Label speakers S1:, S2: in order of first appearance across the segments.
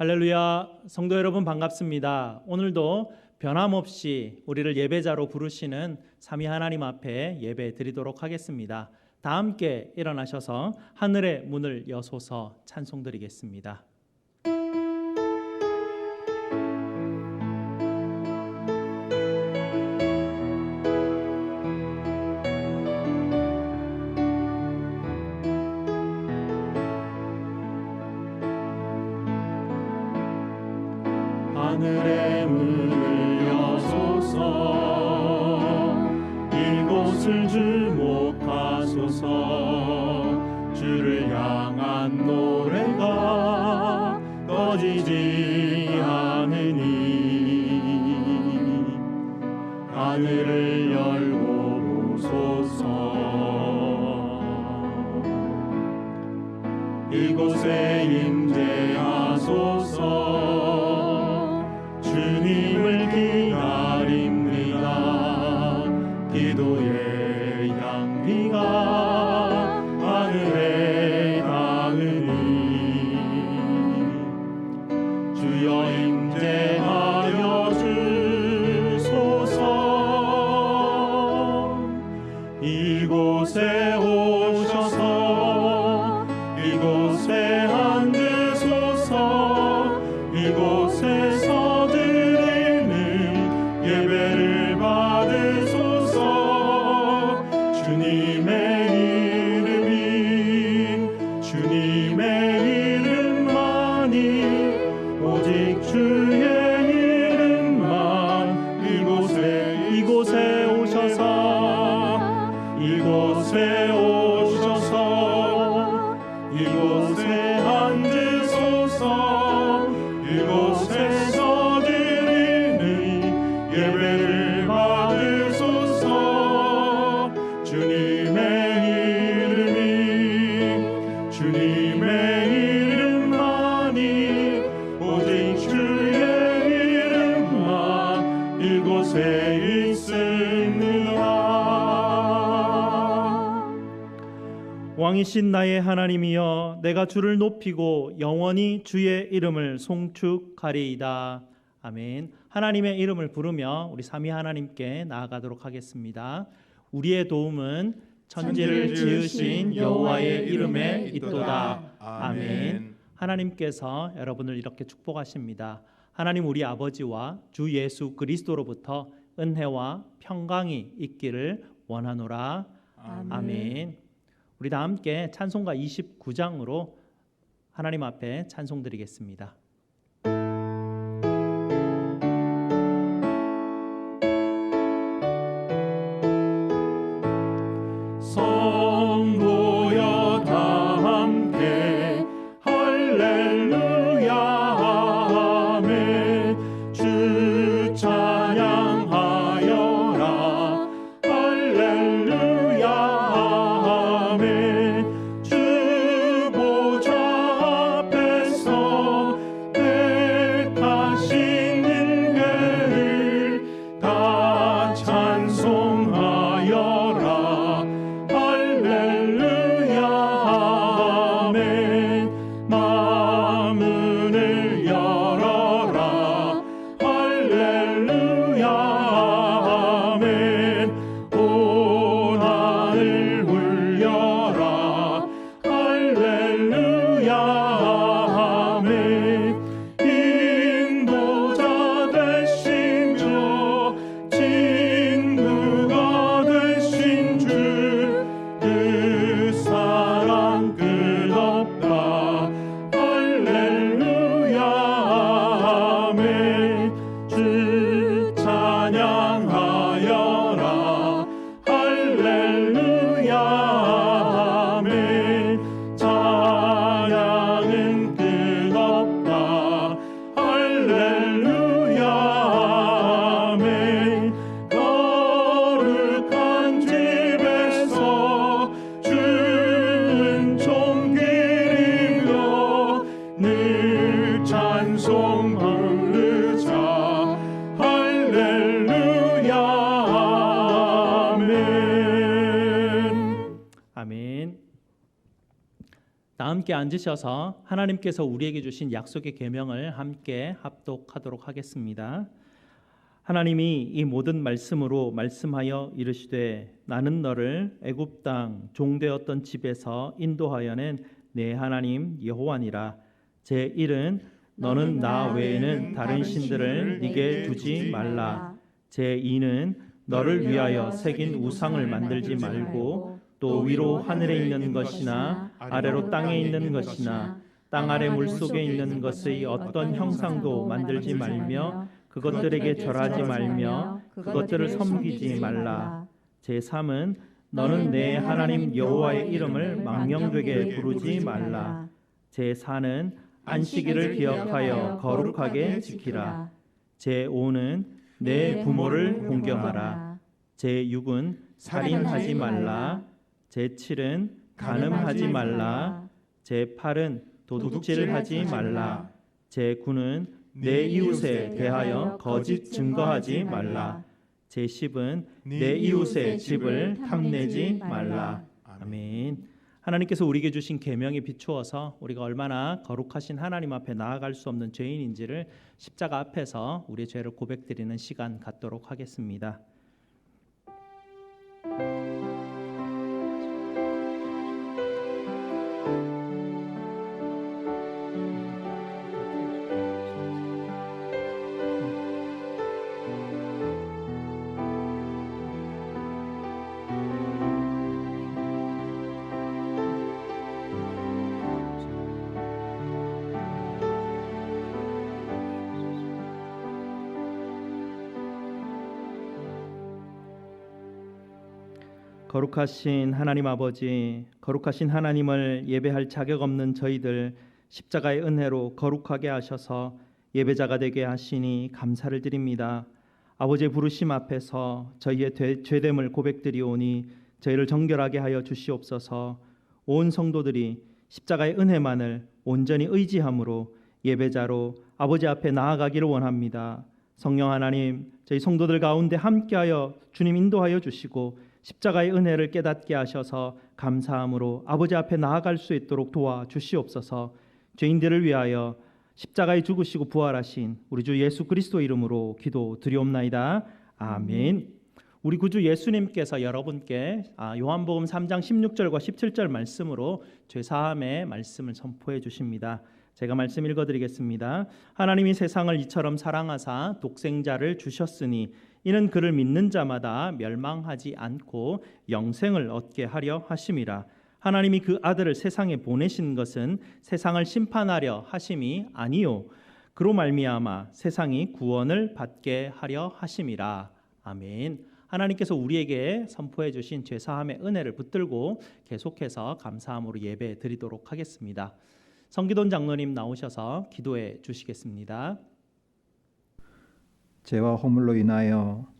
S1: 할렐루야, 성도 여러분 반갑습니다. 오늘도 변함없이 우리를 예배자로 부르시는 삼위 하나님 앞에 예배 드리도록 하겠습니다. 다 함께 일어나셔서 하늘의 문을 여소서 찬송 드리겠습니다.
S2: 하늘의 문을 여소서, 이곳을 주목하소서. 주를 향한 노래가 꺼지지 않으니 하늘을 열고 보소서. 이곳에 임재하소서. 주님을 기다립니다. 기도의 향기가 하늘에 닿으니 주여 임재하여 주소서. 이곳에 오셔서 이곳에 앉으소서. 이곳에서 예배를 받으소서. 주님의 이름만이 오직 주의 이름만. 이곳에 오셔서 이곳에 앉으소서. 이곳에서 예배를 받으소서. 주님의 이름만이 오직 주의 이름만 이곳에 있습니다.
S1: 왕이신 나의 하나님이여, 내가 주를 높이고 영원히 주의 이름을 송축하리이다. 아멘. 하나님의 이름을 부르며 우리 삼위 하나님께 나아가도록 하겠습니다. 우리의 도움은 천지를 지으신 여호와의 이름에 있도다. 아멘. 하나님께서 여러분을 이렇게 축복하십니다. 하나님 우리 아버지와 주 예수 그리스도로부터 은혜와 평강이 있기를 원하노라. 아멘. 우리 다 함께 찬송가 29장으로 하나님 앞에 찬송 드리겠습니다.
S2: 성도여 다 함께 할렐루야 아멘. 주 찬양하여라 할렐루야 아멘. 주 보좌 앞에서
S1: 다 함께 앉으셔서 하나님께서 우리에게 주신 약속의 계명을 함께 합독하도록 하겠습니다. 하나님이 이 모든 말씀으로 말씀하여 이르시되 나는 너를 애굽 땅 종되었던 집에서 인도하여 낸 내 하나님 여호와니라. 제 1은 너는 나 외에는 다른 신들을 네게 두지 말라. 제 2는 너를 위하여 새긴 우상을 만들지 말고 또 위로 하늘에 있는 것이나 아래로 땅에 있는 것이나 땅 아래 물속에 있는 것의 어떤 형상도 만들지 말며 그것들에게 절하지 말며 그것들을 섬기지 말라. 제3은 너는 내 하나님 여호와의 이름을 망령되게 부르지 말라. 제4는 안식일을 기억하여 거룩하게 지키라. 제5는 내 부모를 공경하라. 제6은 살인하지 말라. 제7은 간음하지 말라. 제8은 도둑질하지 말라. 제9는 내 이웃에 대하여 거짓 증거하지 말라. 제10은 내 이웃의 집을 탐내지 말라. 아멘. 하나님께서 우리에게 주신 계명에 비추어서 우리가 얼마나 거룩하신 하나님 앞에 나아갈 수 없는 죄인인지를 십자가 앞에서 우리의 죄를 고백드리는 시간 갖도록 하겠습니다. 거룩하신 하나님 아버지, 거룩하신 하나님을 예배할 자격 없는 저희들 십자가의 은혜로 거룩하게 하셔서 예배자가 되게 하시니 감사를 드립니다. 아버지의 부르심 앞에서 저희의 죄됨을 고백드리오니 저희를 정결하게 하여 주시옵소서. 온 성도들이 십자가의 은혜만을 온전히 의지함으로 예배자로 아버지 앞에 나아가기를 원합니다. 성령 하나님, 저희 성도들 가운데 함께하여 주님 인도하여 주시고 십자가의 은혜를 깨닫게 하셔서 감사함으로 아버지 앞에 나아갈 수 있도록 도와주시옵소서. 죄인들을 위하여 십자가에 죽으시고 부활하신 우리 주 예수 그리스도 이름으로 기도드리옵나이다. 아멘. 우리 구주 예수님께서 여러분께 요한복음 3장 16절과 17절 말씀으로 죄사함의 말씀을 선포해 주십니다. 제가 말씀 읽어드리겠습니다. 하나님이 세상을 이처럼 사랑하사 독생자를 주셨으니 이는 그를 믿는 자마다 멸망하지 않고 영생을 얻게 하려 하심이라. 하나님이 그 아들을 세상에 보내신 것은 세상을 심판하려 하심이 아니요 그로 말미암아 세상이 구원을 받게 하려 하심이라. 아멘. 하나님께서 우리에게 선포해 주신 죄사함의 은혜를 붙들고 계속해서 감사함으로 예배 드리도록 하겠습니다. 성기돈 장로님 나오셔서 기도해 주시겠습니다.
S3: 죄와 허물로 인하여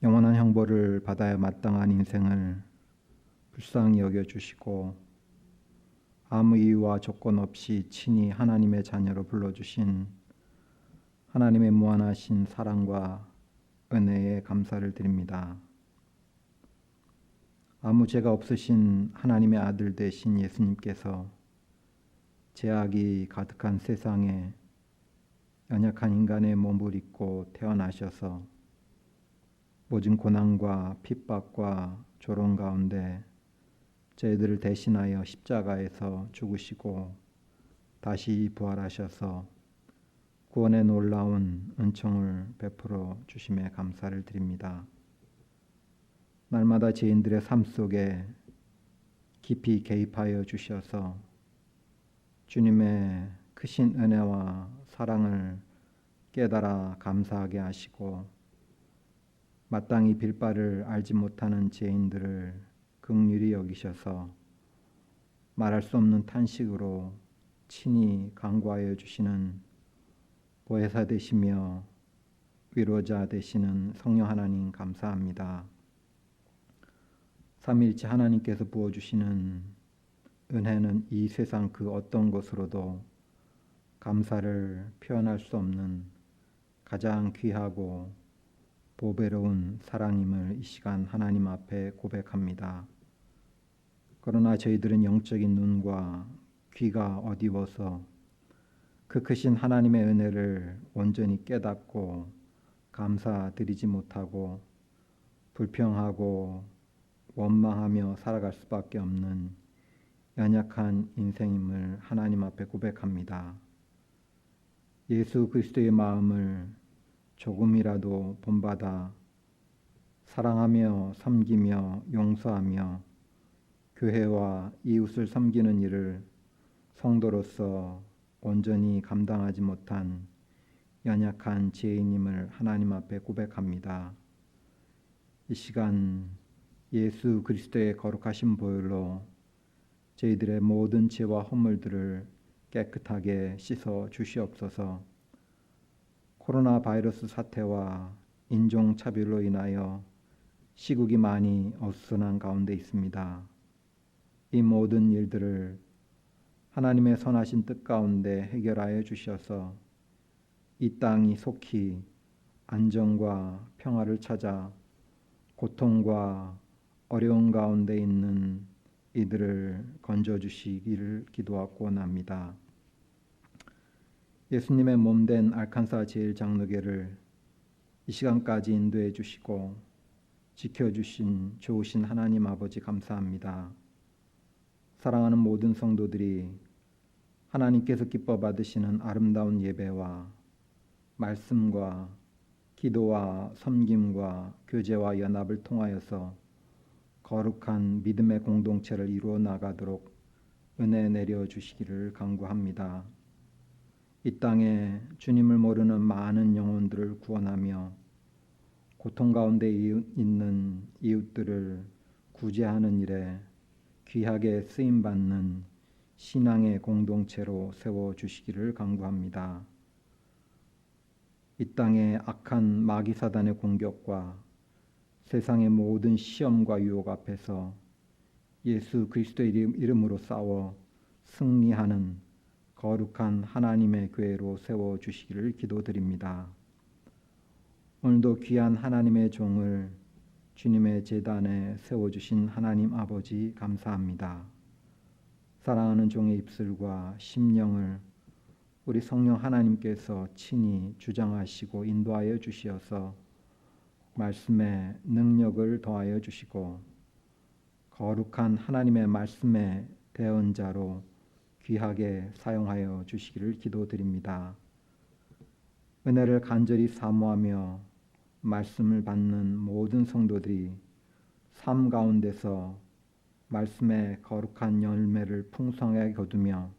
S3: 영원한 형벌을 받아야 마땅한 인생을 불쌍히 여겨주시고 아무 이유와 조건 없이 친히 하나님의 자녀로 불러주신 하나님의 무한하신 사랑과 은혜에 감사를 드립니다. 아무 죄가 없으신 하나님의 아들 되신 예수님께서 죄악이 가득한 세상에 연약한 인간의 몸을 입고 태어나셔서 모진 고난과 핍박과 조롱 가운데 저희들을 대신하여 십자가에서 죽으시고 다시 부활하셔서 구원의 놀라운 은총을 베풀어 주심에 감사를 드립니다. 날마다 죄인들의 삶 속에 깊이 개입하여 주셔서 주님의 크신 은혜와 사랑을 깨달아 감사하게 하시고 마땅히 빌 바를 알지 못하는 죄인들을 긍휼히 여기셔서 말할 수 없는 탄식으로 친히 간구하여 주시는 보혜사 되시며 위로자 되시는 성령 하나님 감사합니다. 삼위일체 하나님께서 부어주시는 은혜는 이 세상 그 어떤 것으로도 감사를 표현할 수 없는 가장 귀하고 보배로운 사랑임을 이 시간 하나님 앞에 고백합니다. 그러나 저희들은 영적인 눈과 귀가 어두워서 그 크신 하나님의 은혜를 온전히 깨닫고 감사드리지 못하고 불평하고 원망하며 살아갈 수밖에 없는 연약한 인생임을 하나님 앞에 고백합니다. 예수 그리스도의 마음을 조금이라도 본받아 사랑하며 섬기며 용서하며 교회와 이웃을 섬기는 일을 성도로서 온전히 감당하지 못한 연약한 죄인임을 하나님 앞에 고백합니다. 이 시간 예수 그리스도의 거룩하신 보혈로 저희들의 모든 죄와 허물들을 깨끗하게 씻어 주시옵소서. 코로나 바이러스 사태와 인종차별로 인하여 시국이 많이 어수선한 가운데 있습니다. 이 모든 일들을 하나님의 선하신 뜻 가운데 해결하여 주셔서 이 땅이 속히 안정과 평화를 찾아 고통과 어려운 가운데 있는 이들을 건져주시기를 기도하고 원합니다. 예수님의 몸된 알칸사 제1장로교를 이 시간까지 인도해 주시고 지켜주신 좋으신 하나님 아버지 감사합니다. 사랑하는 모든 성도들이 하나님께서 기뻐 받으시는 아름다운 예배와 말씀과 기도와 섬김과 교제와 연합을 통하여서 거룩한 믿음의 공동체를 이루어 나가도록 은혜 내려 주시기를 간구합니다. 이 땅에 주님을 모르는 많은 영혼들을 구원하며 고통 가운데 있는 이웃들을 구제하는 일에 귀하게 쓰임받는 신앙의 공동체로 세워주시기를 간구합니다. 이 땅의 악한 마귀 사단의 공격과 세상의 모든 시험과 유혹 앞에서 예수 그리스도의 이름으로 싸워 승리하는 거룩한 하나님의 교회로 세워주시기를 기도드립니다. 오늘도 귀한 하나님의 종을 주님의 제단에 세워주신 하나님 아버지 감사합니다. 사랑하는 종의 입술과 심령을 우리 성령 하나님께서 친히 주장하시고 인도하여 주시어서 말씀에 능력을 더하여 주시고 거룩한 하나님의 말씀의 대언자로 귀하게 사용하여 주시기를 기도드립니다. 은혜를 간절히 사모하며 말씀을 받는 모든 성도들이 삶 가운데서 말씀의 거룩한 열매를 풍성하게 거두며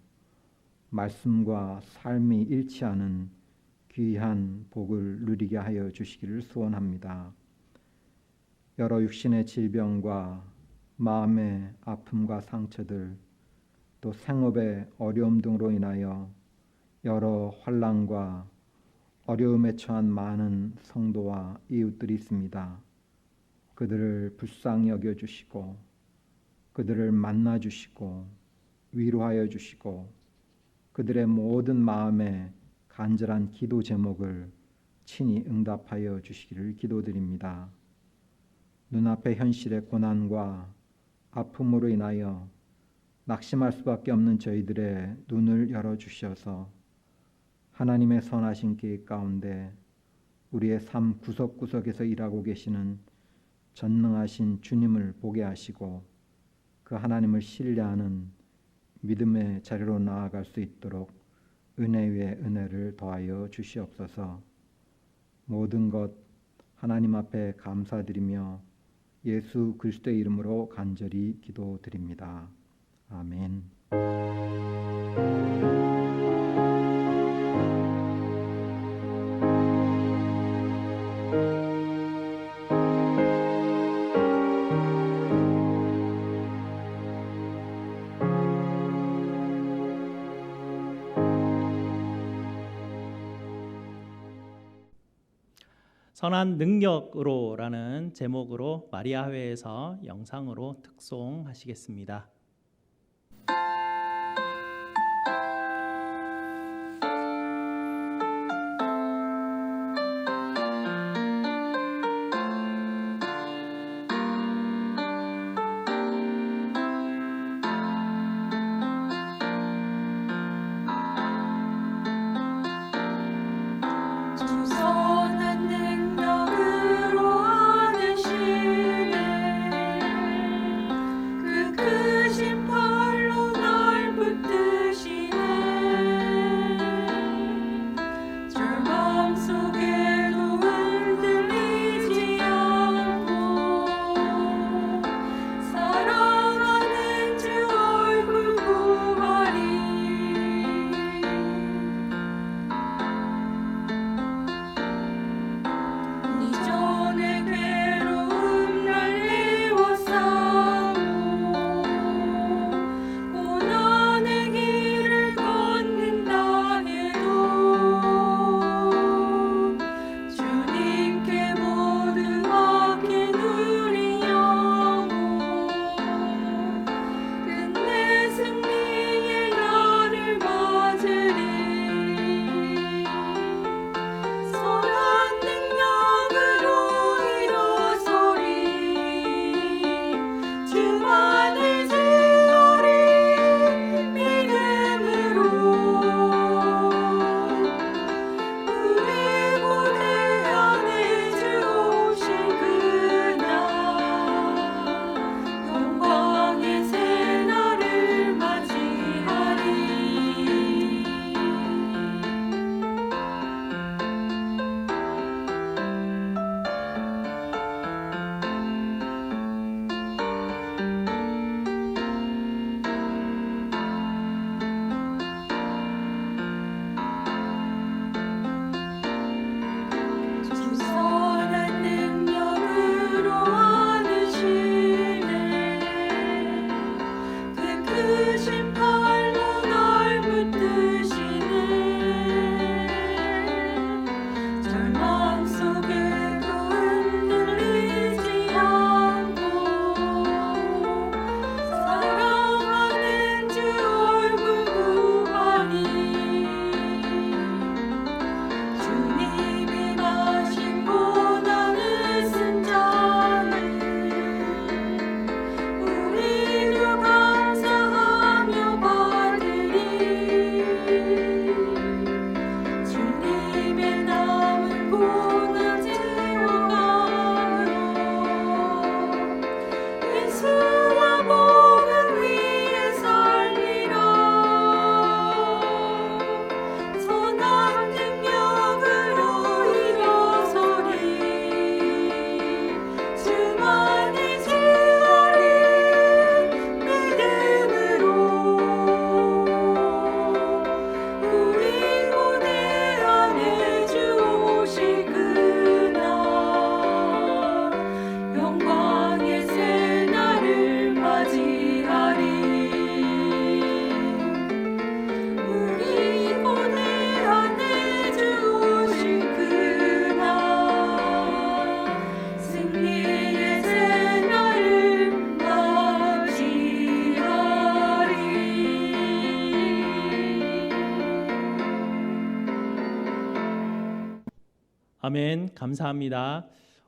S3: 말씀과 삶이 일치하는 귀한 복을 누리게 하여 주시기를 소원합니다. 여러 육신의 질병과 마음의 아픔과 상처들, 또 생업의 어려움 등으로 인하여 여러 환난과 어려움에 처한 많은 성도와 이웃들이 있습니다. 그들을 불쌍히 여겨주시고 그들을 만나주시고 위로하여 주시고 그들의 모든 마음에 간절한 기도 제목을 친히 응답하여 주시기를 기도드립니다. 눈앞의 현실의 고난과 아픔으로 인하여 낙심할 수밖에 없는 저희들의 눈을 열어주셔서 하나님의 선하신 계획 가운데 우리의 삶 구석구석에서 일하고 계시는 전능하신 주님을 보게 하시고 그 하나님을 신뢰하는 믿음의 자리로 나아갈 수 있도록 은혜 위에 은혜를 더하여 주시옵소서. 모든 것 하나님 앞에 감사드리며 예수 그리스도의 이름으로 간절히 기도드립니다. 아멘.
S1: 선한 능력으로라는 제목으로 마리아회에서 영상으로 특송하시겠습니다. 아멘. 감사합니다.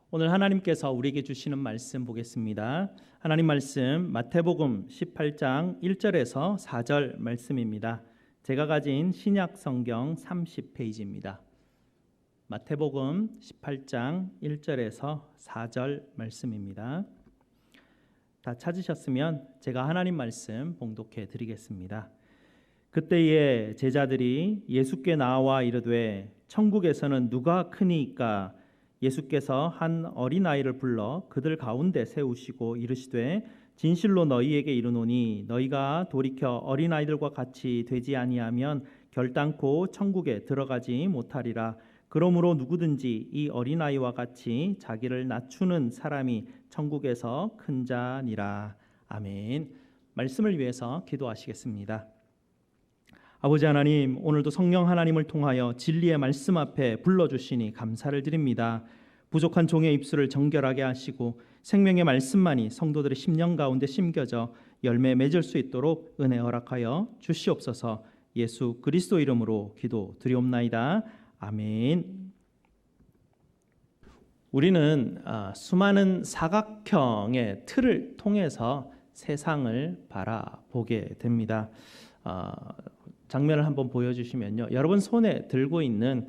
S1: 오늘 하나님께서 우리에게 주시는 말씀 보겠습니다. 하나님 말씀 마태복음 18장 1절에서 4절 말씀입니다. 제가 가진 신약 성경 30페이지입니다. 마태복음 18장 1절에서 4절 말씀입니다. 다 찾으셨으면 제가 하나님 말씀 봉독해 드리겠습니다. 그때에 제자들이 예수께 나와 이르되 천국에서는 누가 크니이까? 예수께서 한 어린아이를 불러 그들 가운데 세우시고 이르시되 진실로 너희에게 이르노니 너희가 돌이켜 어린아이들과 같이 되지 아니하면 결단코 천국에 들어가지 못하리라. 그러므로 누구든지 이 어린아이와 같이 자기를 낮추는 사람이 천국에서 큰 자니라. 아멘. 말씀을 위해서 기도하시겠습니다. 아버지 하나님, 오늘도 성령 하나님을 통하여 진리의 말씀 앞에 불러주시니 감사를 드립니다. 부족한 종의 입술을 정결하게 하시고 생명의 말씀만이 성도들의 심령 가운데 심겨져 열매 맺을 수 있도록 은혜 허락하여 주시옵소서. 예수 그리스도 이름으로 기도드리옵나이다. 아멘. 우리는 수많은 사각형의 틀을 통해서 세상을 바라보게 됩니다. 장면을 한번 보여주시면요, 여러분 손에 들고 있는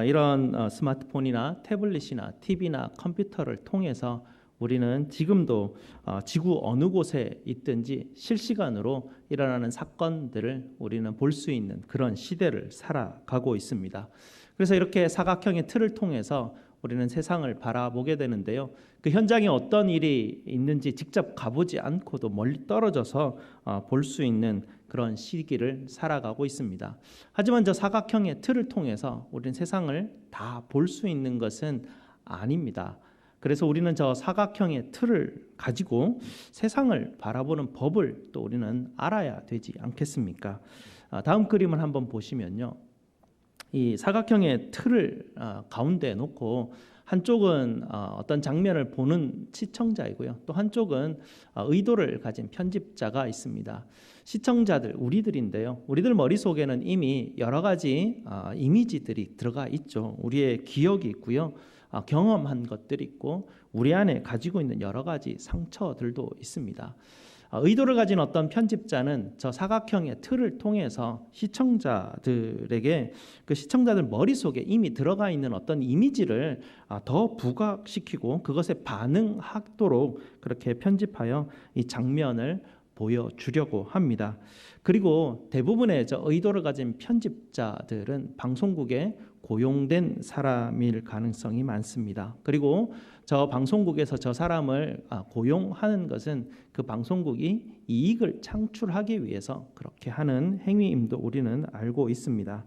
S1: 이런 스마트폰이나 태블릿이나 TV나 컴퓨터를 통해서 우리는 지금도 지구 어느 곳에 있든지 실시간으로 일어나는 사건들을 우리는 볼 수 있는 그런 시대를 살아가고 있습니다. 그래서 이렇게 사각형의 틀을 통해서 우리는 세상을 바라보게 되는데요, 그 현장에 어떤 일이 있는지 직접 가보지 않고도 멀리 떨어져서 볼 수 있는 그런 시기를 살아가고 있습니다. 하지만 저 사각형의 틀을 통해서 우리는 세상을 다 볼 수 있는 것은 아닙니다. 그래서 우리는 저 사각형의 틀을 가지고 세상을 바라보는 법을 또 우리는 알아야 되지 않겠습니까? 다음 그림을 한번 보시면요, 이 사각형의 틀을 가운데 놓고 한쪽은 어떤 장면을 보는 시청자이고요, 또 한쪽은 의도를 가진 편집자가 있습니다. 시청자들, 우리들인데요, 우리들 머릿속에는 이미 여러 가지 이미지들이 들어가 있죠. 우리의 기억이 있고요, 경험한 것들이 있고 우리 안에 가지고 있는 여러 가지 상처들도 있습니다. 의도를 가진 어떤 편집자는 저 사각형의 틀을 통해서 시청자들에게 그 시청자들 머릿속에 이미 들어가 있는 어떤 이미지를 더 부각시키고 그것에 반응하도록 그렇게 편집하여 이 장면을 보여주려고 합니다. 그리고 대부분의 저 의도를 가진 편집자들은 방송국에 고용된 사람일 가능성이 많습니다. 그리고 저 방송국에서 저 사람을 고용하는 것은 그 방송국이 이익을 창출하기 위해서 그렇게 하는 행위임도 우리는 알고 있습니다.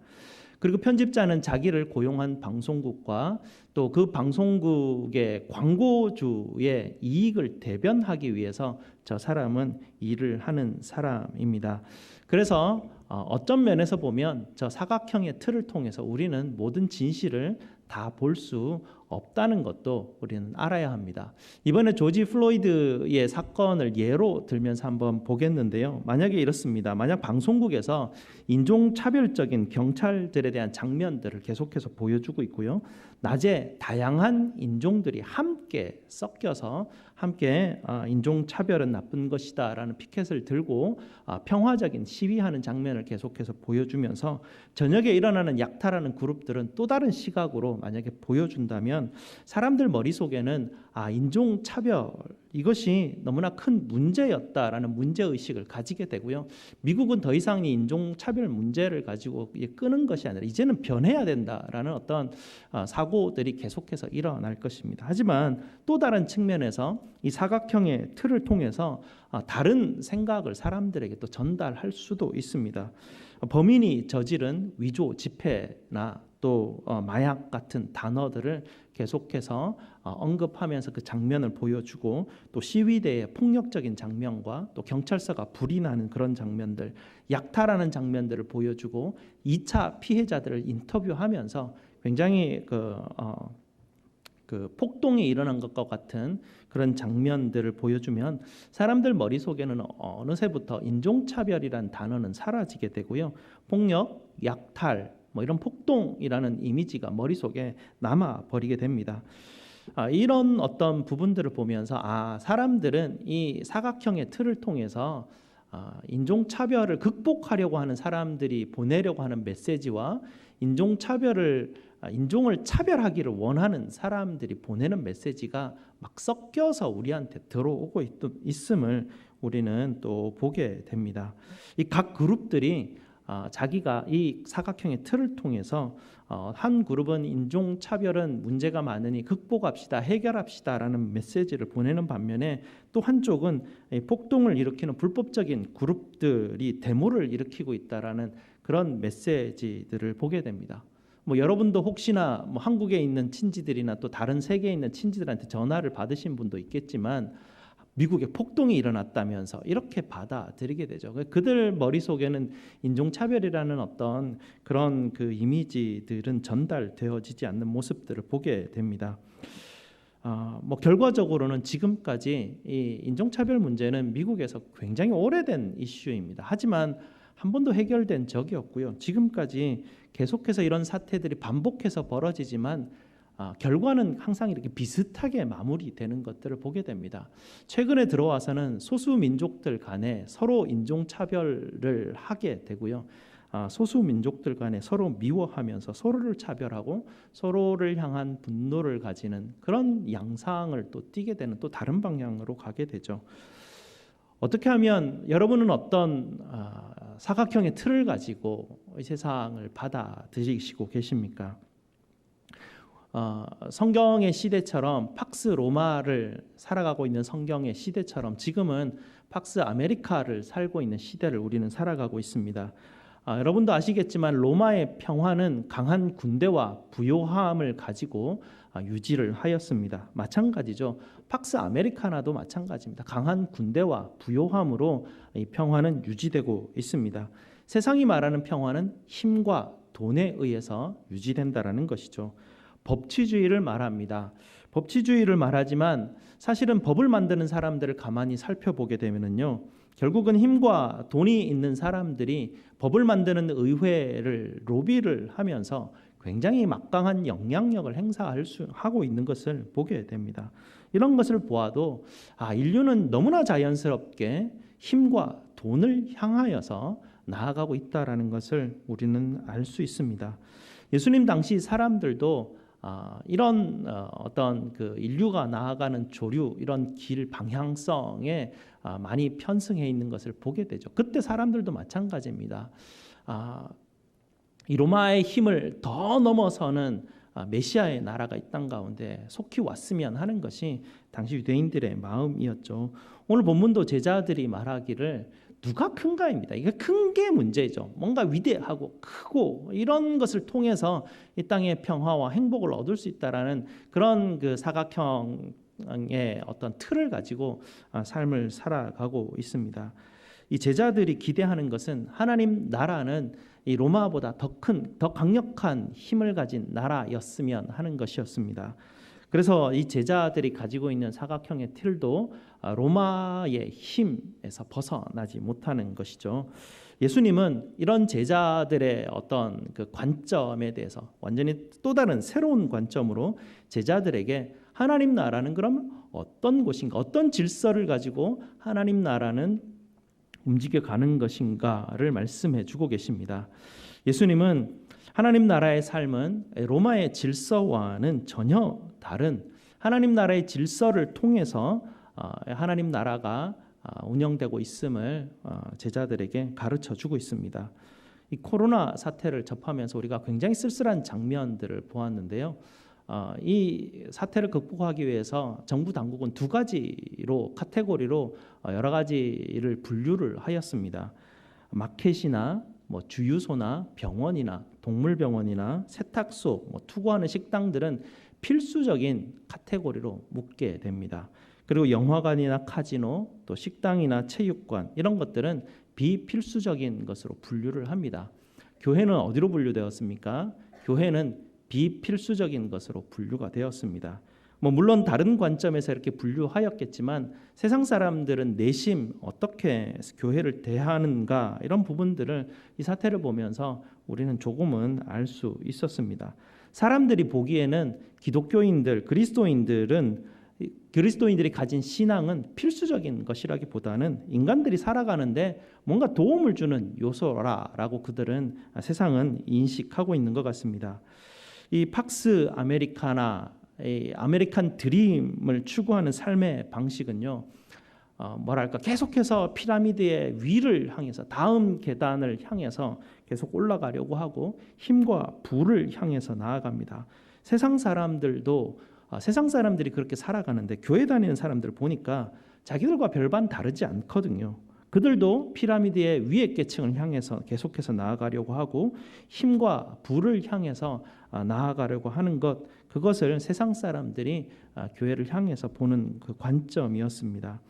S1: 그리고 편집자는 자기를 고용한 방송국과 또 그 방송국의 광고주의 이익을 대변하기 위해서 저 사람은 일을 하는 사람입니다. 그래서 어떤 면에서 보면 저 사각형의 틀을 통해서 우리는 모든 진실을 다 볼 수 없다는 것도 우리는 알아야 합니다. 이번에 조지 플로이드의 사건을 예로 들면서 한번 보겠는데요, 만약에 이렇습니다. 만약 방송국에서 인종차별적인 경찰들에 대한 장면들을 계속해서 보여주고 있고요, 낮에 다양한 인종들이 함께 섞여서 함께 인종차별은 나쁜 것이다 라는 피켓을 들고 평화적인 시위하는 장면을 계속해서 보여주면서 저녁에 일어나는 약탈하는 그룹들은 또 다른 시각으로 만약에 보여준다면 사람들 머릿속에는 인종차별 이것이 너무나 큰 문제였다라는 문제의식을 가지게 되고요, 미국은 더 이상 이 인종차별 문제를 가지고 끄는 것이 아니라 이제는 변해야 된다라는 어떤 사고들이 계속해서 일어날 것입니다. 하지만 또 다른 측면에서 이 사각형의 틀을 통해서 다른 생각을 사람들에게 또 전달할 수도 있습니다. 범인이 저지른 위조 지폐나 또 마약 같은 단어들을 계속해서 언급하면서 그 장면을 보여주고 또 시위대의 폭력적인 장면과 또 경찰서가 불이 나는 그런 장면들, 약탈하는 장면들을 보여주고 2차 피해자들을 인터뷰하면서 굉장히 그 폭동이 일어난 것과 같은 그런 장면들을 보여주면 사람들 머릿속에는 어느새부터 인종차별이란 단어는 사라지게 되고요, 폭력, 약탈, 뭐 이런 폭동이라는 이미지가 머릿속에 남아 버리게 됩니다. 이런 어떤 부분들을 보면서 사람들은 이 사각형의 틀을 통해서 인종차별을 극복하려고 하는 사람들이 보내려고 하는 메시지와 인종을 차별하기를 원하는 사람들이 보내는 메시지가 막 섞여서 우리한테 들어오고 있음을 우리는 또 보게 됩니다. 이 각 그룹들이 자기가 이 사각형의 틀을 통해서 한 그룹은 인종차별은 문제가 많으니 극복합시다, 해결합시다라는 메시지를 보내는 반면에 또 한쪽은 폭동을 일으키는 불법적인 그룹들이 데모를 일으키고 있다라는 그런 메시지들을 보게 됩니다. 뭐 여러분도 혹시나 뭐 한국에 있는 친지들이나 또 다른 세계에 있는 친지들한테 전화를 받으신 분도 있겠지만 미국에 폭동이 일어났다면서 이렇게 받아들이게 되죠. 그들 머릿속에는 인종차별이라는 어떤 그런 그 이미지들은 전달되어지지 않는 모습들을 보게 됩니다. 뭐 결과적으로는 지금까지 이 인종차별 문제는 미국에서 굉장히 오래된 이슈입니다. 하지만 한 번도 해결된 적이 없고요. 지금까지 계속해서 이런 사태들이 반복해서 벌어지지만 결과는 항상 이렇게 비슷하게 마무리되는 것들을 보게 됩니다. 최근에 들어와서는 소수 민족들 간에 서로 인종차별을 하게 되고요. 소수 민족들 간에 서로 미워하면서 서로를 차별하고 서로를 향한 분노를 가지는 그런 양상을 또 띠게 되는 또 다른 방향으로 가게 되죠. 어떻게 하면 여러분은 어떤 사각형의 틀을 가지고 이 세상을 받아들이시고 계십니까? 성경의 시대처럼 팍스 로마를 살아가고 있는 성경의 시대처럼 지금은 팍스 아메리카를 살고 있는 시대를 우리는 살아가고 있습니다. 여러분도 아시겠지만 로마의 평화는 강한 군대와 부요함을 가지고 유지를 하였습니다. 마찬가지죠. 팍스 아메리카나도 마찬가지입니다. 강한 군대와 부요함으로 이 평화는 유지되고 있습니다. 세상이 말하는 평화는 힘과 돈에 의해서 유지된다라는 것이죠. 법치주의를 말합니다. 법치주의를 말하지만 사실은 법을 만드는 사람들을 가만히 살펴보게 되면은요, 결국은 힘과 돈이 있는 사람들이 법을 만드는 의회를 로비를 하면서 굉장히 막강한 영향력을 하고 있는 것을 보게 됩니다. 이런 것을 보아도 인류는 너무나 자연스럽게 힘과 돈을 향하여서 나아가고 있다라는 것을 우리는 알 수 있습니다. 예수님 당시 사람들도 이런 어떤 그 인류가 나아가는 조류 이런 길 방향성에 많이 편승해 있는 것을 보게 되죠. 그때 사람들도 마찬가지입니다. 이 로마의 힘을 더 넘어서는 메시아의 나라가 이 땅 가운데 속히 왔으면 하는 것이 당시 유대인들의 마음이었죠. 오늘 본문도 제자들이 말하기를 누가 큰가입니다. 이게 큰 게 문제죠. 뭔가 위대하고 크고 이런 것을 통해서 이 땅의 평화와 행복을 얻을 수 있다라는 그런 그 사각형의 어떤 틀을 가지고 삶을 살아가고 있습니다. 이 제자들이 기대하는 것은 하나님 나라는 이 로마보다 더 큰, 더 강력한 힘을 가진 나라였으면 하는 것이었습니다. 그래서 이 제자들이 가지고 있는 사각형의 틀도 로마의 힘에서 벗어나지 못하는 것이죠. 예수님은 이런 제자들의 어떤 그 관점에 대해서 완전히 또 다른 새로운 관점으로 제자들에게 하나님 나라는 그럼 어떤 곳인가, 어떤 질서를 가지고 하나님 나라는 움직여가는 것인가를 말씀해 주고 계십니다. 예수님은 하나님 나라의 삶은 로마의 질서와는 전혀 다른 하나님 나라의 질서를 통해서 하나님 나라가 운영되고 있음을 제자들에게 가르쳐 주고 있습니다. 이 코로나 사태를 접하면서 우리가 굉장히 쓸쓸한 장면들을 보았는데요. 이 사태를 극복하기 위해서 정부 당국은 두 가지로 카테고리로 여러 가지를 분류를 하였습니다. 마켓이나 주유소나 병원이나 동물병원이나 세탁소, 투고하는 식당들은 필수적인 카테고리로 묶게 됩니다. 그리고 영화관이나 카지노, 또 식당이나 체육관 이런 것들은 비필수적인 것으로 분류를 합니다. 교회는 어디로 분류되었습니까? 교회는 비필수적인 것으로 분류가 되었습니다. 물론 다른 관점에서 이렇게 분류하였겠지만 세상 사람들은 내심 어떻게 교회를 대하는가 이런 부분들을 이 사태를 보면서 우리는 조금은 알 수 있었습니다. 사람들이 보기에는 기독교인들, 그리스도인들이 가진 신앙은 필수적인 것이라기보다는 인간들이 살아가는데 뭔가 도움을 주는 요소라라고 그들은 세상은 인식하고 있는 것 같습니다. 이 팍스 아메리카나, 이 아메리칸 드림을 추구하는 삶의 방식은요, 계속해서 피라미드의 위를 향해서, 다음 계단을 향해서 계속 올라가려고 하고 힘과 부를 향해서 나아갑니다. 세상 사람들이 그렇게 살아가는데 교회 다니는 사람들을 보니까 자기들과 별반 다르지 않거든요. 그들도 피라미드의 위의 계층을 향해서 계속해서 나아가려고 하고 힘과 부를 향해서 나아가려고 하는 그것을 세상 사람들이 교회를 향해서 보는 그 관점이었습니다.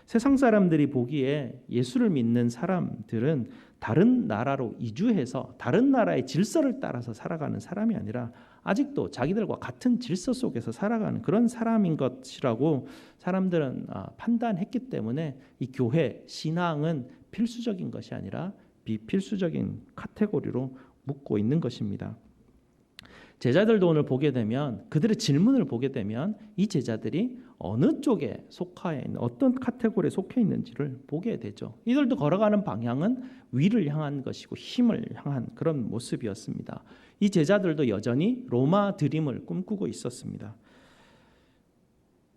S1: 세상 사람들이 보기에 예수를 믿는 사람들은 다른 나라로 이주해서 다른 나라의 질서를 따라서 살아가는 사람이 아니라 아직도 자기들과 같은 질서 속에서 살아가는 그런 사람인 것이라고 사람들은 판단했기 때문에 이 교회, 신앙은 필수적인 것이 아니라 비필수적인 카테고리로 묻고 있는 것입니다. 제자들도 오늘 보게 되면, 그들의 질문을 보게 되면 이 제자들이 어느 쪽에 속해 있는, 어떤 카테고리에 속해 있는지를 보게 되죠. 이들도 걸어가는 방향은 위를 향한 것이고 힘을 향한 그런 모습이었습니다. 이 제자들도 여전히 로마 드림을 꿈꾸고 있었습니다.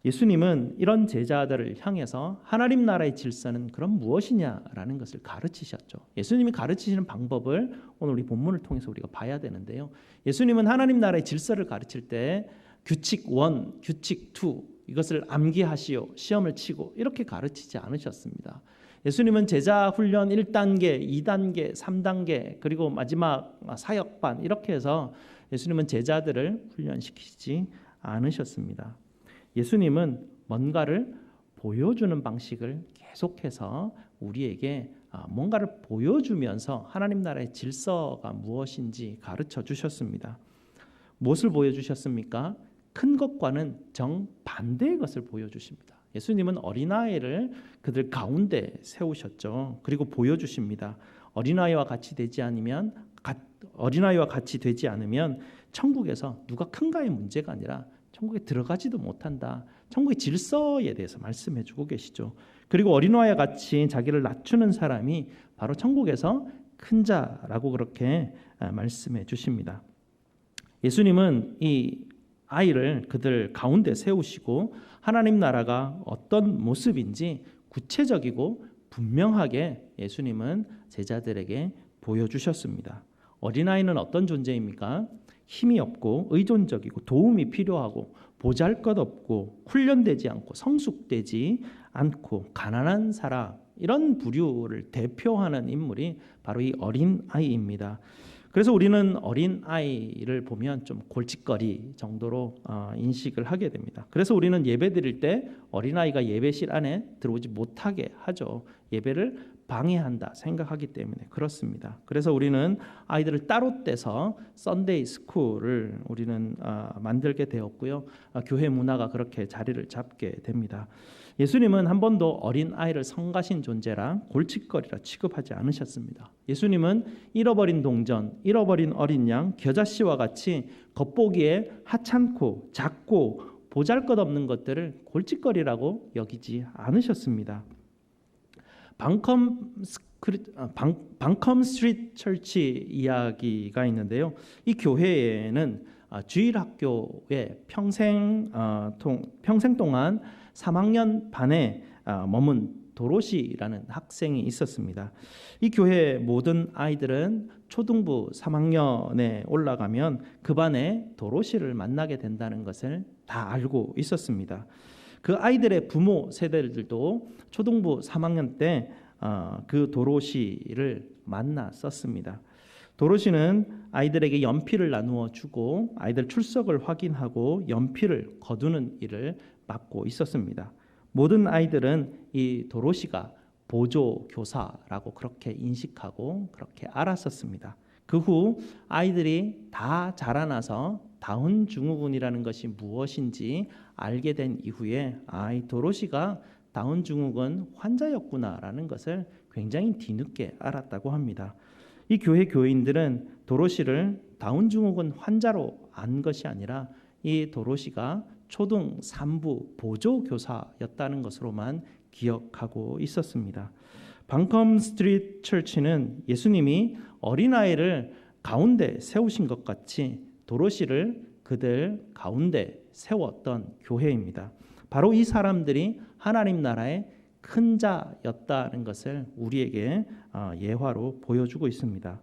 S1: 예수님은 이런 제자들을 향해서 하나님 나라의 질서는 그럼 무엇이냐라는 것을 가르치셨죠. 예수님이 가르치시는 방법을 오늘 우리 본문을 통해서 우리가 봐야 되는데요. 예수님은 하나님 나라의 질서를 가르칠 때 규칙 1, 규칙 2 이것을 암기하시오, 시험을 치고 이렇게 가르치지 않으셨습니다. 예수님은 제자 훈련 1단계, 2단계, 3단계 그리고 마지막 사역반 이렇게 해서 예수님은 제자들을 훈련시키지 않으셨습니다. 예수님은 뭔가를 보여주는 방식을 계속해서 우리에게 뭔가를 보여주면서 하나님 나라의 질서가 무엇인지 가르쳐 주셨습니다. 무엇을 보여주셨습니까? 큰 것과는 정반대의 것을 보여주십니다. 예수님은 어린아이를 그들 가운데 세우셨죠. 그리고 보여주십니다. 어린아이와 같이 되지 않으면 천국에서 누가 큰가의 문제가 아니라 천국에 들어가지도 못한다. 천국의 질서에 대해서 말씀해 주고 계시죠. 그리고 어린아이와 같이 자기를 낮추는 사람이 바로 천국에서 큰 자라고 그렇게 말씀해 주십니다. 예수님은 이 아이를 그들 가운데 세우시고 하나님 나라가 어떤 모습인지 구체적이고 분명하게 예수님은 제자들에게 보여주셨습니다. 어린아이는 어떤 존재입니까? 힘이 없고 의존적이고 도움이 필요하고 보잘것없고 훈련되지 않고 성숙되지 않고 가난한 사람, 이런 부류를 대표하는 인물이 바로 이 어린아이입니다. 그래서 우리는 어린아이를 보면 좀 골칫거리 정도로 인식을 하게 됩니다. 그래서 우리는 예배 드릴 때 어린아이가 예배실 안에 들어오지 못하게 하죠. 예배를 방해한다 생각하기 때문에 그렇습니다. 그래서 우리는 아이들을 따로 떼서 썬데이 스쿨을 우리는 만들게 되었고요. 교회 문화가 그렇게 자리를 잡게 됩니다. 예수님은 한 번도 어린아이를 성가신 존재라 골칫거리라 취급하지 않으셨습니다. 예수님은 잃어버린 동전, 잃어버린 어린 양, 겨자씨와 같이 겉보기에 하찮고 작고 보잘것없는 것들을 골칫거리라고 여기지 않으셨습니다. 방컴 스트리트 철치 이야기가 있는데요. 이 교회에는 주일학교에 평생 동안 3학년 반에 머문 도로시라는 학생이 있었습니다. 이 교회 모든 아이들은 초등부 3학년에 올라가면 그 반에 도로시를 만나게 된다는 것을 다 알고 있었습니다. 그 아이들의 부모 세대들도 초등부 3학년 때 그 도로시를 만났었습니다. 도로시는 아이들에게 연필을 나누어 주고 아이들 출석을 확인하고 연필을 거두는 일을 맡고 있었습니다. 모든 아이들은 이 도로시가 보조 교사라고 그렇게 인식하고 그렇게 알았었습니다. 그 후 아이들이 다 자라나서 다운 증후군이라는 것이 무엇인지 알게 된 이후에 이 도로시가 다운 증후군 환자였구나라는 것을 굉장히 뒤늦게 알았다고 합니다. 이 교회 교인들은 도로시를 다운증후군 환자로 안 것이 아니라 이 도로시가 초등 3부 보조 교사였다는 것으로만 기억하고 있었습니다. 방컴 스트리트 처치는 예수님이 어린아이를 가운데 세우신 것 같이 도로시를 그들 가운데 세웠던 교회입니다. 바로 이 사람들이 하나님 나라의 큰 자였다는 것을 우리에게 예화로 보여주고 있습니다.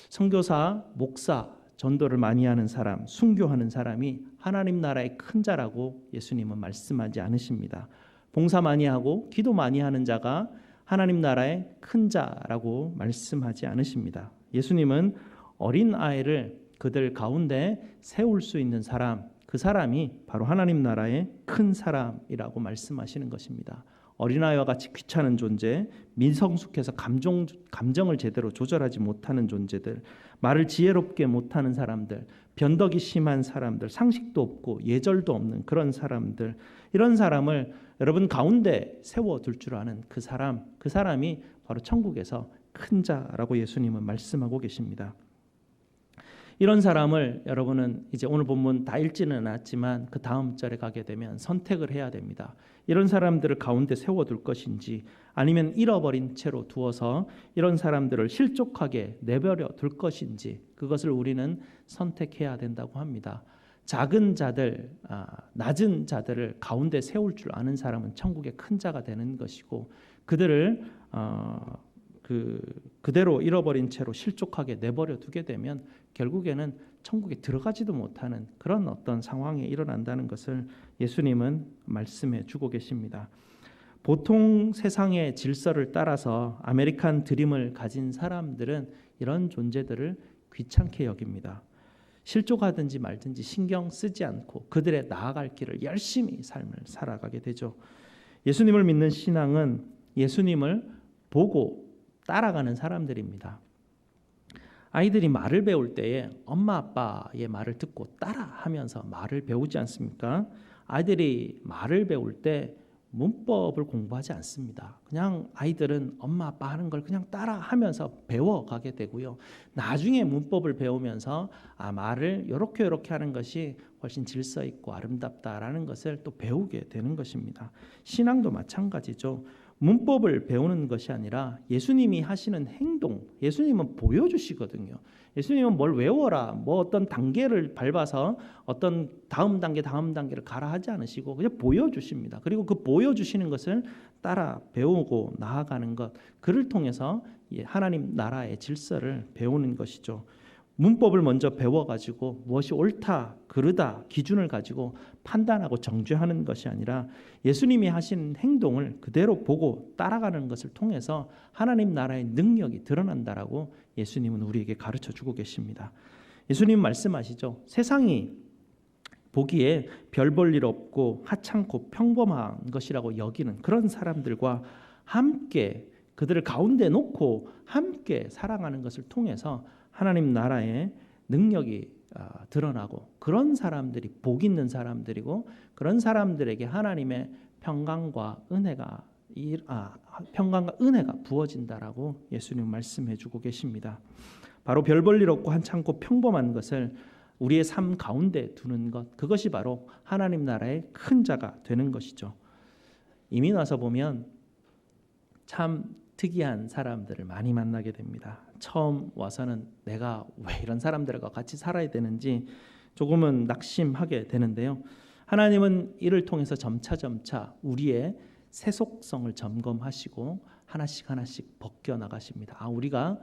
S1: 선교사, 목사, 전도를 많이 하는 사람, 순교하는 사람이 하나님 나라의 큰 자라고 예수님은 말씀하지 않으십니다. 봉사 많이 하고 기도 많이 하는 자가 하나님 나라의 큰 자라고 말씀하지 않으십니다. 예수님은 어린 아이를 그들 가운데 세울 수 있는 사람, 그 사람이 바로 하나님 나라의 큰 사람이라고 말씀하시는 것입니다. 어린아이와 같이 귀찮은 존재, 미성숙해서 감정을 제대로 조절하지 못하는 존재들, 말을 지혜롭게 못하는 사람들, 변덕이 심한 사람들, 상식도 없고 예절도 없는 그런 사람들, 이런 사람을 여러분 가운데 세워둘 줄 아는 그 사람이 바로 천국에서 큰 자라고 예수님은 말씀하고 계십니다. 이런 사람을 여러분은 이제 오늘 본문 다 읽지는 않았지만 그 다음 절에 가게 되면 선택을 해야 됩니다. 이런 사람들을 가운데 세워둘 것인지 아니면 잃어버린 채로 두어서 이런 사람들을 실족하게 내버려 둘 것인지 그것을 우리는 선택해야 된다고 합니다. 작은 자들, 낮은 자들을 가운데 세울 줄 아는 사람은 천국의 큰 자가 되는 것이고 그들을 그대로 잃어버린 채로 실족하게 내버려 두게 되면 결국에는 천국에 들어가지도 못하는 그런 어떤 상황이 일어난다는 것을 예수님은 말씀해 주고 계십니다. 보통 세상의 질서를 따라서 아메리칸 드림을 가진 사람들은 이런 존재들을 귀찮게 여깁니다. 실족하든지 말든지 신경 쓰지 않고 그들의 나아갈 길을 열심히 삶을 살아가게 되죠. 예수님을 믿는 신앙은 예수님을 보고 따라가는 사람들입니다. 아이들이 말을 배울 때에 엄마 아빠의 말을 듣고 따라하면서 말을 배우지 않습니까? 아이들이 말을 배울 때 문법을 공부하지 않습니다. 그냥 아이들은 엄마 아빠 하는 걸 그냥 따라하면서 배워가게 되고요. 나중에 문법을 배우면서 말을 이렇게 하는 것이 훨씬 질서 있고 아름답다라는 것을 또 배우게 되는 것입니다. 신앙도 마찬가지죠. 문법을 배우는 것이 아니라 예수님이 하시는 행동, 예수님은 보여주시거든요. 예수님은 뭘 외워라, 뭐 어떤 단계를 밟아서 어떤 다음 단계를 가라 하지 않으시고 그냥 보여주십니다. 그리고 그 보여주시는 것을 따라 배우고 나아가는 것, 그를 통해서 하나님 나라의 질서를 배우는 것이죠. 문법을 먼저 배워가지고 무엇이 옳다, 그르다 기준을 가지고 판단하고 정죄하는 것이 아니라 예수님이 하신 행동을 그대로 보고 따라가는 것을 통해서 하나님 나라의 능력이 드러난다라고 예수님은 우리에게 가르쳐주고 계십니다. 예수님 말씀하시죠. 세상이 보기에 별 볼 일 없고 하찮고 평범한 것이라고 여기는 그런 사람들과 함께 그들을 가운데 놓고 함께 사랑하는 것을 통해서 하나님 나라의 능력이 드러나고 그런 사람들이 복 있는 사람들이고 그런 사람들에게 하나님의 평강과 은혜가 부어진다라고 예수님 말씀해주고 계십니다. 바로 별 볼 일 없고 한창고 평범한 것을 우리의 삶 가운데 두는 것, 그것이 바로 하나님 나라의 큰 자가 되는 것이죠. 이민 와서 보면 참 특이한 사람들을 많이 만나게 됩니다. 처음 와서는 내가 왜 이런 사람들과 같이 살아야 되는지 조금은 낙심하게 되는데요. 하나님은 이를 통해서 점차 우리의 세속성을 점검하시고 하나씩 벗겨 나가십니다. 우리가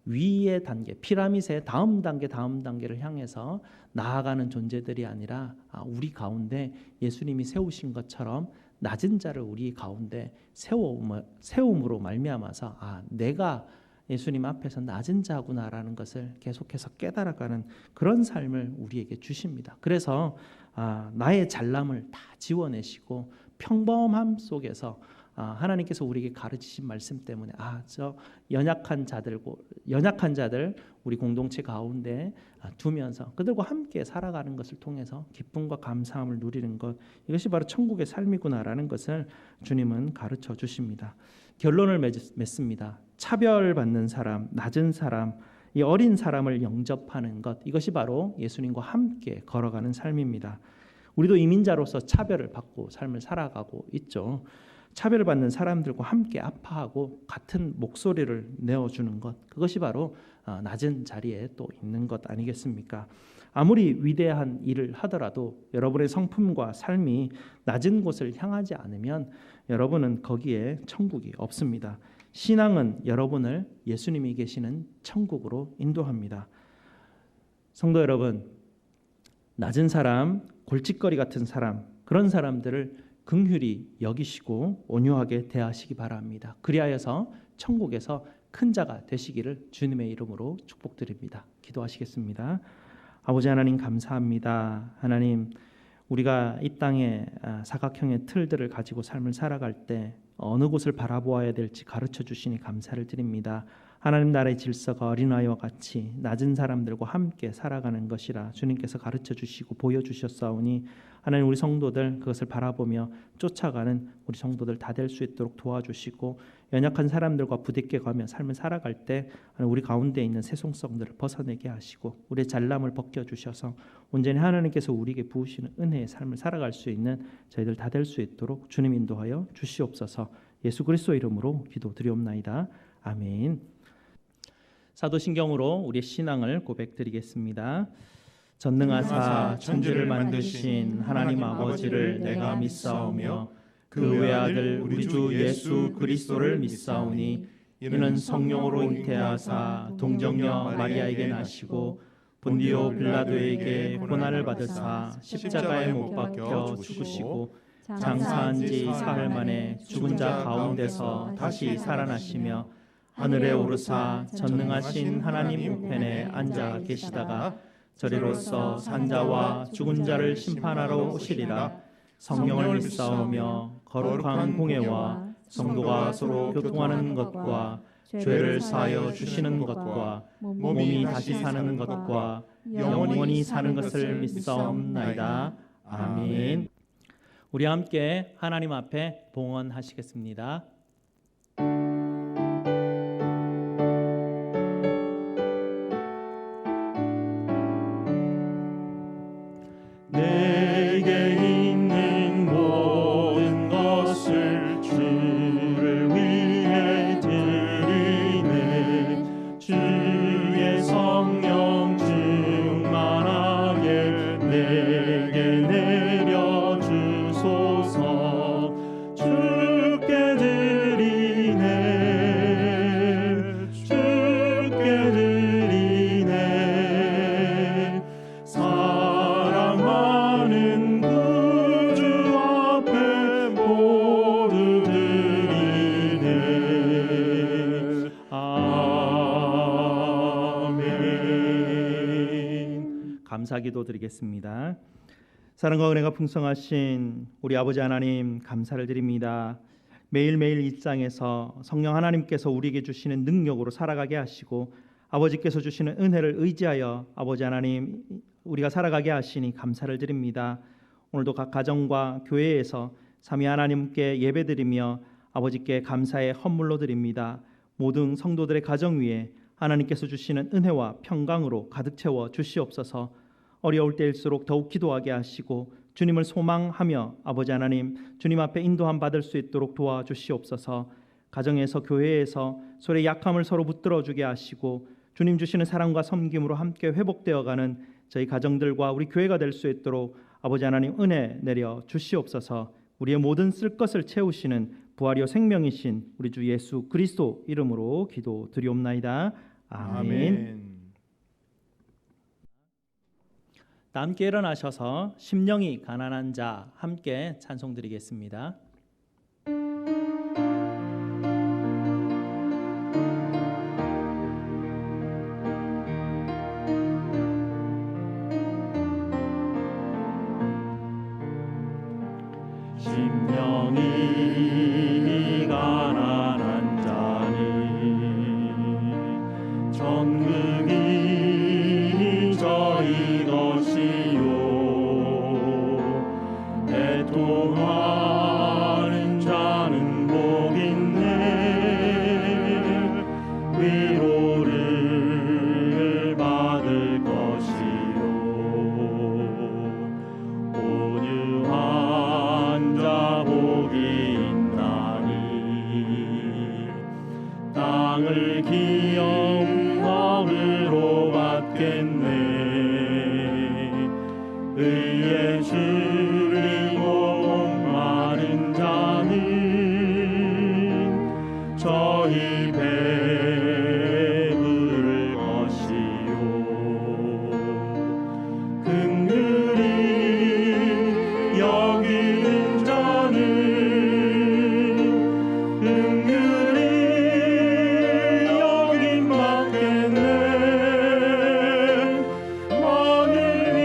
S1: 위의 단계, 피라미드의 다음 단계를 향해서 나아가는 존재들이 아니라 우리 가운데 예수님이 세우신 것처럼 낮은 자를 우리 가운데 세움으로 말미암아서 내가 예수님 앞에서 낮은 자구나라는 것을 계속해서 깨달아가는 그런 삶을 우리에게 주십니다. 그래서 나의 잘남을 다 지워내시고 평범함 속에서 하나님께서 우리에게 가르치신 말씀 때문에 저 연약한 자들 우리 공동체 가운데 두면서 그들과 함께 살아가는 것을 통해서 기쁨과 감사함을 누리는 것, 이것이 바로 천국의 삶이구나라는 것을 주님은 가르쳐 주십니다. 결론을 맺습니다. 차별받는 사람, 낮은 사람, 이 어린 사람을 영접하는 것, 이것이 바로 예수님과 함께 걸어가는 삶입니다. 우리도 이민자로서 차별을 받고 삶을 살아가고 있죠. 차별을 받는 사람들과 함께 아파하고 같은 목소리를 내어주는 것, 그것이 바로 낮은 자리에 또 있는 것 아니겠습니까? 아무리 위대한 일을 하더라도 여러분의 성품과 삶이 낮은 곳을 향하지 않으면 여러분은 거기에 천국이 없습니다. 신앙은 여러분을 예수님이 계시는 천국으로 인도합니다. 성도 여러분, 낮은 사람, 골칫거리 같은 사람, 그런 사람들을 긍휼히 여기시고 온유하게 대하시기 바랍니다. 그리하여서 천국에서 큰 자가 되시기를 주님의 이름으로 축복드립니다. 기도하시겠습니다. 아버지 하나님, 감사합니다. 하나님, 우리가 이 땅에 사각형의 틀들을 가지고 삶을 살아갈 때 어느 곳을 바라보아야 될지 가르쳐 주시니 감사를 드립니다. 하나님 나라의 질서가 어린아이와 같이 낮은 사람들과 함께 살아가는 것이라 주님께서 가르쳐 주시고 보여주셨사오니 하나님, 우리 성도들 그것을 바라보며 쫓아가는 우리 성도들 다 될 수 있도록 도와주시고, 연약한 사람들과 부딪혀 가며 삶을 살아갈 때 우리 가운데 있는 세속성들을 벗어내게 하시고 우리의 잘남을 벗겨주셔서 온전히 하나님께서 우리에게 부으시는 은혜의 삶을 살아갈 수 있는 저희들 다 될 수 있도록 주님 인도하여 주시옵소서. 예수 그리스도 이름으로 기도드리옵나이다. 아멘. 사도신경으로 우리의 신앙을 고백드리겠습니다. 전능하사 천지를 만드신 하나님 아버지를 내가 믿사오며 그 외아들 우리 주 예수 그리스도를 믿사오니 이는 성령으로 잉태하사 동정녀 마리아에게 나시고 본디오 빌라도에게 고난을 받으사 십자가에 못 박혀 죽으시고 장사한 지 사흘 만에 죽은 자 가운데서 다시 살아나시며 하늘에 오르사 전능하신 하나님 우편에 앉아 계시다가 저리로서 산자와 죽은 자를 심판하러 오시리라. 성령을 믿사오며 거룩한 공예와 성도가 서로 교통하는 것과 죄를 사하여 주시는 것과 몸이 다시 사는 것과 영원히 사는 것을 믿사옵나이다. 아멘. 우리 함께 하나님 앞에 봉헌하시겠습니다.
S2: 내게 있는 모든 것을 주를 위해 드리네. 주의 성령 충만하게 내게 내려 주소서. 주께 드리네. 주께 드리네. 사랑하는 구주 앞에 모두 드리네. 아멘.
S1: 감사기도 드리겠습니다. 사랑과 은혜가 풍성하신 우리 아버지 하나님, 감사를 드립니다. 매일매일 일상에서 성령 하나님께서 우리에게 주시는 능력으로 살아가게 하시고 아버지께서 주시는 은혜를 의지하여 아버지 하나님 우리가 살아가게 하시니 감사를 드립니다. 오늘도 각 가정과 교회에서 삼위 하나님께 예배드리며 아버지께 감사의 헌물로 드립니다. 모든 성도들의 가정 위에 하나님께서 주시는 은혜와 평강으로 가득 채워 주시옵소서. 어려울 때일수록 더욱 기도하게 하시고 주님을 소망하며 아버지 하나님 주님 앞에 인도함 받을 수 있도록 도와주시옵소서. 가정에서 교회에서 서로의 약함을 서로 붙들어주게 하시고 주님 주시는 사랑과 섬김으로 함께 회복되어가는 저희 가정들과 우리 교회가 될 수 있도록 아버지 하나님 은혜 내려 주시옵소서. 우리의 모든 쓸 것을 채우시는 부활이요 생명이신 우리 주 예수 그리스도 이름으로 기도드리옵나이다. 아멘. 다 함께 일어나셔서 심령이 가난한 자 함께 찬송드리겠습니다. 심령
S2: 상을 귀여운 벌으로 받겠네. 의에 줄이고 목마른 자는 저희 배부를 것이요. 긍휼히 여기는 자는 긍휼히 여김 받겠네. 만일이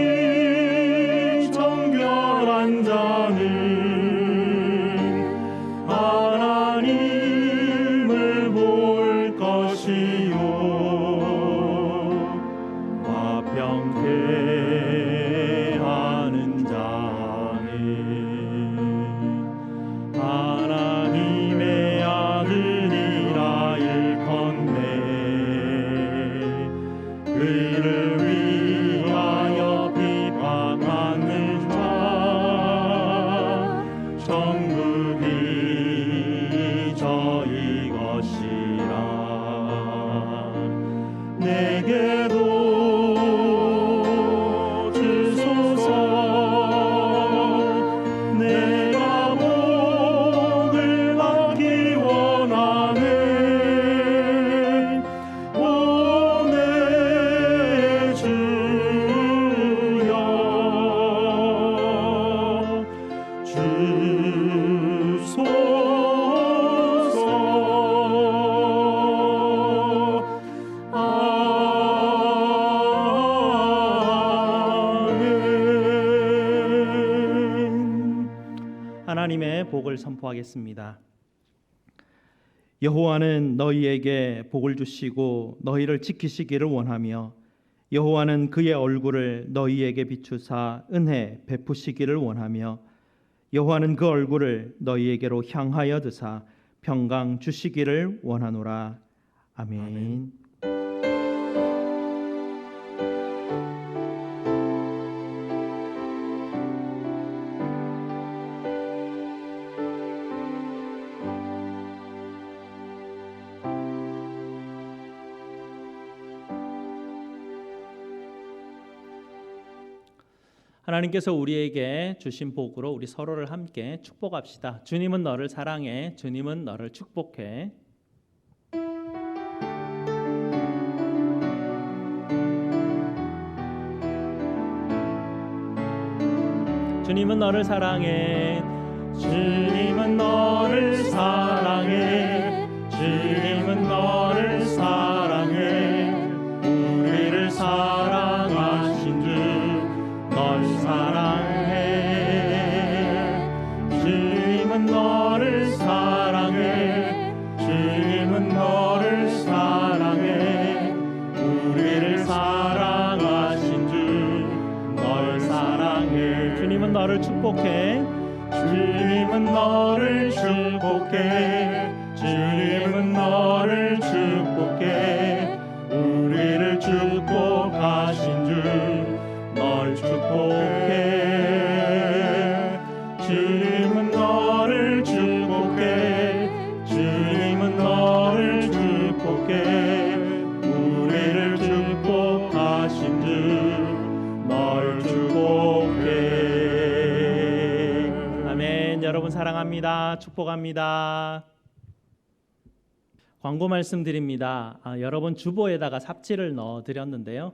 S2: 정결한 자는 하나님을 볼 것이요. 화평케 하는 자는 하나님의 아들이라 일컫네. 그를 위하여 핍박받는 자 천국이 저희 것이라. 내게도 주소서. 내가 복을 받기 원하네. 오 내 주여 주소서. 아멘.
S1: 하나님의 복을 선포하겠습니다. 여호와는 너희에게 복을 주시고 너희를 지키시기를 원하며 여호와는 그의 얼굴을 너희에게 비추사 은혜 베푸시기를 원하며 여호와는 그 얼굴을 너희에게로 향하여 드사 평강 주시기를 원하노라. 아멘. 하나님께서 우리에게 주신 복으로 우리 서로를 함께 축복합시다. 주님은 너를 사랑해. 주님은 너를 축복해. 주님은 너를 사랑해.
S2: 주님은 너를 사랑해. 주님은 너를 사랑해. 우리를 사랑하신 주 널 사랑해. 주님은 너를 사랑해. 주님은 너를 사랑해. 우리를 사랑하신 주 널 사랑해.
S1: 주님은 너를 축복해.
S2: 주님은 너를 축복해. 주님은 너를 축복해. 우리를 축복하신 주 널 축복해. 주님은 너를 축복해. 주님은 너를 축복해. 우리를 축복하신 주 널 축복해.
S1: 아멘. 여러분 사랑합니다. 축복합니다. 광고 말씀드립니다. 여러분 주보에다가 삽지를 넣어 드렸는데요.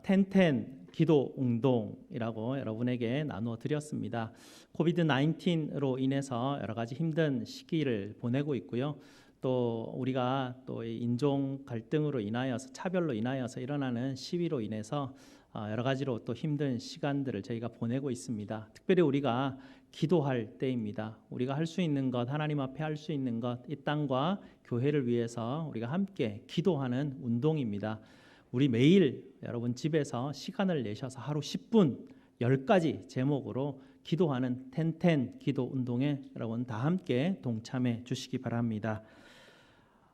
S1: 텐텐 기도 운동이라고 여러분에게 나누어 드렸습니다. 코비드 19로 인해서 여러 가지 힘든 시기를 보내고 있고요. 또 우리가 또 인종 갈등으로 인하여서 차별로 인하여서 일어나는 시위로 인해서 여러 가지로 또 힘든 시간들을 저희가 보내고 있습니다. 특별히 우리가 기도할 때입니다. 우리가 할 수 있는 것, 하나님 앞에 할 수 있는 것, 이 땅과 교회를 위해서 우리가 함께 기도하는 운동입니다. 우리 매일 여러분 집에서 시간을 내셔서 하루 10분 10가지 제목으로 기도하는 텐텐 기도 운동에 여러분 다 함께 동참해 주시기 바랍니다.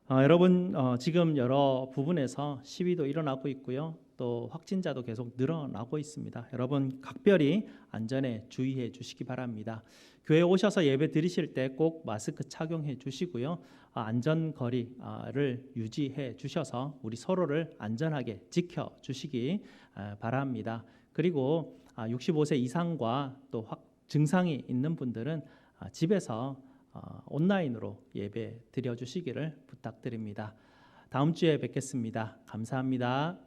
S1: 여러분 지금 여러 부분에서 시위도 일어나고 있고요. 또 확진자도 계속 늘어나고 있습니다. 여러분 각별히 안전에 주의해 주시기 바랍니다. 교회 오셔서 예배 드리실 때 꼭 마스크 착용해 주시고요. 안전거리를 유지해 주셔서 우리 서로를 안전하게 지켜 주시기 바랍니다. 그리고 65세 이상과 또 증상이 있는 분들은 집에서 온라인으로 예배 드려 주시기를 부탁드립니다. 다음 주에 뵙겠습니다. 감사합니다.